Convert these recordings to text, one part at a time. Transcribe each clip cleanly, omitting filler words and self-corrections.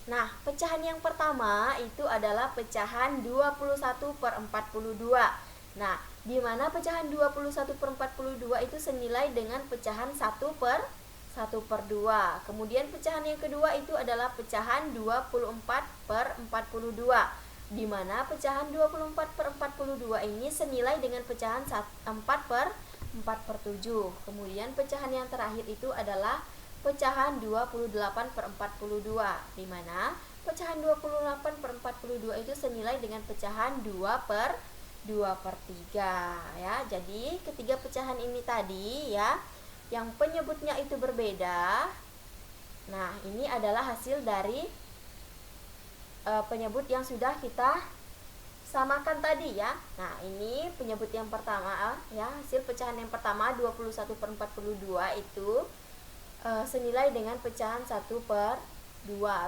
Nah, pecahan yang pertama itu adalah pecahan 21/42. Nah, di mana pecahan 21/42 itu senilai dengan pecahan 1/1/2. Kemudian pecahan yang kedua itu adalah pecahan 24/42. Di mana pecahan 24/42 ini senilai dengan pecahan 4/4/7. Kemudian pecahan yang terakhir itu adalah pecahan 28/42, di mana pecahan 28/42 itu senilai dengan pecahan 2/3 ya. Jadi ketiga pecahan ini tadi ya, yang penyebutnya itu berbeda. Nah, ini adalah hasil dari penyebut yang sudah kita samakan tadi ya. Nah, ini penyebut yang pertama ya, hasil pecahan yang pertama 21/42 itu senilai dengan pecahan 1/2.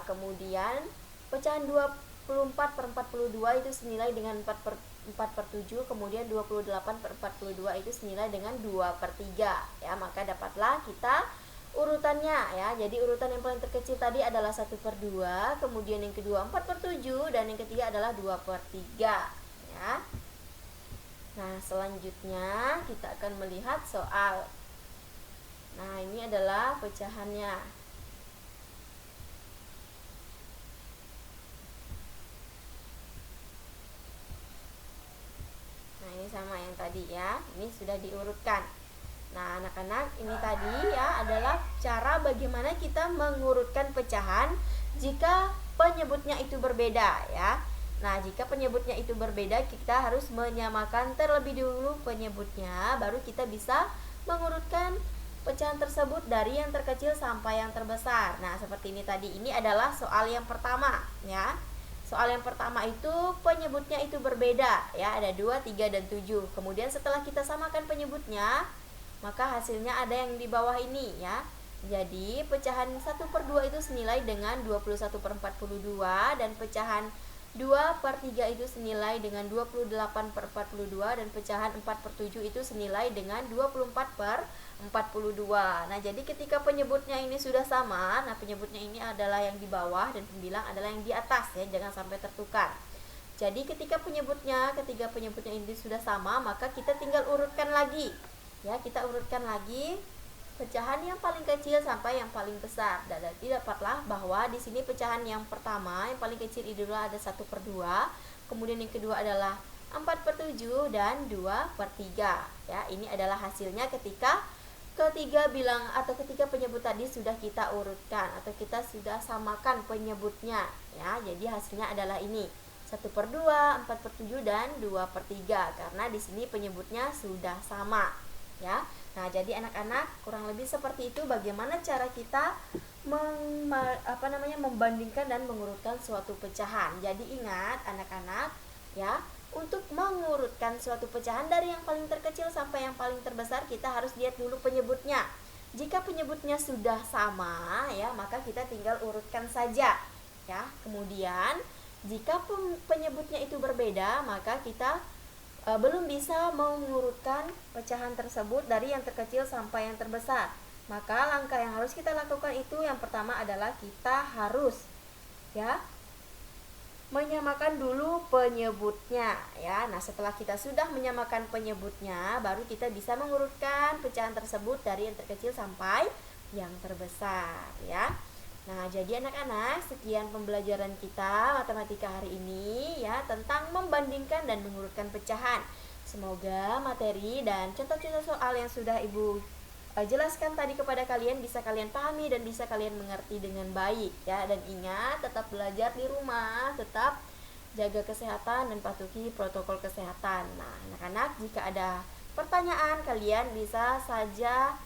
Kemudian pecahan 24/42 itu senilai dengan 4/7. Kemudian 28/42 itu senilai dengan 2/3 ya. Maka dapatlah kita urutannya ya. Jadi urutan yang paling terkecil tadi adalah 1/2, kemudian yang kedua 4/7, dan yang ketiga adalah 2/3 ya. Nah, selanjutnya kita akan melihat soal. Nah, ini adalah pecahannya. Nah, ini sama yang tadi ya. Ini sudah diurutkan. Nah, anak-anak, ini tadi ya adalah cara bagaimana kita mengurutkan pecahan jika penyebutnya itu berbeda ya. Nah, jika penyebutnya itu berbeda, kita harus menyamakan terlebih dulu penyebutnya, baru kita bisa mengurutkan pecahan tersebut dari yang terkecil sampai yang terbesar. Nah, seperti ini tadi. Ini adalah soal yang pertama ya. Soal yang pertama itu penyebutnya itu berbeda ya, ada 2, 3, dan 7. Kemudian setelah kita samakan penyebutnya, maka hasilnya ada yang di bawah ini ya. Jadi pecahan 1/2 itu senilai dengan 21/42, dan pecahan 2/3 itu senilai dengan 28/42, dan pecahan 4/7 itu senilai dengan 24/42. Nah, jadi ketika penyebutnya ini sudah sama, nah penyebutnya ini adalah yang di bawah dan pembilang adalah yang di atas ya, jangan sampai tertukar. Jadi ketiga penyebutnya ini sudah sama, maka kita tinggal urutkan lagi. Ya, kita urutkan lagi pecahan yang paling kecil sampai yang paling besar. Dan dapatlah bahwa di sini pecahan yang pertama yang paling kecil itu ada 1/2, kemudian yang kedua adalah 4/7 dan 2/3 ya. Ini adalah hasilnya ketika ketiga penyebut tadi sudah kita urutkan atau kita sudah samakan penyebutnya ya. Jadi hasilnya adalah ini 1/2, 4/7 dan 2/3, karena di sini penyebutnya sudah sama ya. Nah, jadi anak-anak, kurang lebih seperti itu bagaimana cara kita membandingkan dan mengurutkan suatu pecahan. Jadi ingat anak-anak ya, untuk mengurutkan suatu pecahan dari yang paling terkecil sampai yang paling terbesar, kita harus lihat dulu penyebutnya. Jika penyebutnya sudah sama ya, maka kita tinggal urutkan saja ya. Kemudian jika penyebutnya itu berbeda, maka kita belum bisa mengurutkan pecahan tersebut dari yang terkecil sampai yang terbesar. Maka langkah yang harus kita lakukan itu yang pertama adalah kita harus ya menyamakan dulu penyebutnya ya. Nah, setelah kita sudah menyamakan penyebutnya, baru kita bisa mengurutkan pecahan tersebut dari yang terkecil sampai yang terbesar ya. Nah, jadi anak-anak, sekian pembelajaran kita matematika hari ini ya, tentang membandingkan dan mengurutkan pecahan. Semoga materi dan contoh-contoh soal yang sudah Ibu jelaskan tadi kepada kalian bisa kalian pahami dan bisa kalian mengerti dengan baik ya. Dan ingat, tetap belajar di rumah, tetap jaga kesehatan dan patuhi protokol kesehatan. Nah, anak-anak, jika ada pertanyaan kalian bisa saja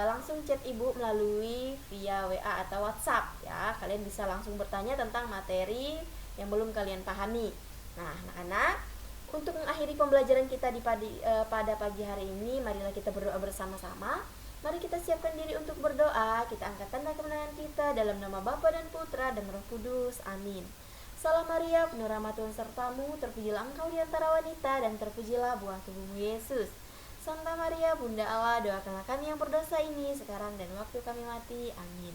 langsung chat Ibu melalui via WA atau WhatsApp ya. Kalian bisa langsung bertanya tentang materi yang belum kalian pahami. Nah, anak-anak, untuk mengakhiri pembelajaran kita pada pagi hari ini, marilah kita berdoa bersama-sama. Mari kita siapkan diri untuk berdoa. Kita angkat tanda kemenangan kita dalam nama Bapa dan Putra dan Roh Kudus. Amin. Salam Maria, penuh rahmat Tuhan sertamu, terpujilah engkau di antara wanita dan terpujilah buah tubuhmu Yesus. Santa Maria, Bunda Allah, doakanlah kami yang berdosa ini sekarang dan waktu kami mati. Amin.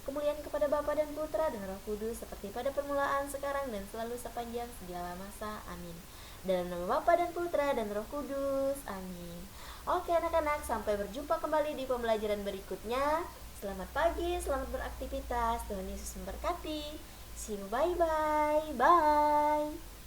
Kemuliaan kepada Bapa dan Putra dan Roh Kudus seperti pada permulaan, sekarang, dan selalu sepanjang segala masa. Amin. Dalam nama Bapa dan Putra dan Roh Kudus. Amin. Oke anak-anak, sampai berjumpa kembali di pembelajaran berikutnya. Selamat pagi, selamat beraktivitas. Tuhan Yesus memberkati. See you, bye-bye. Bye.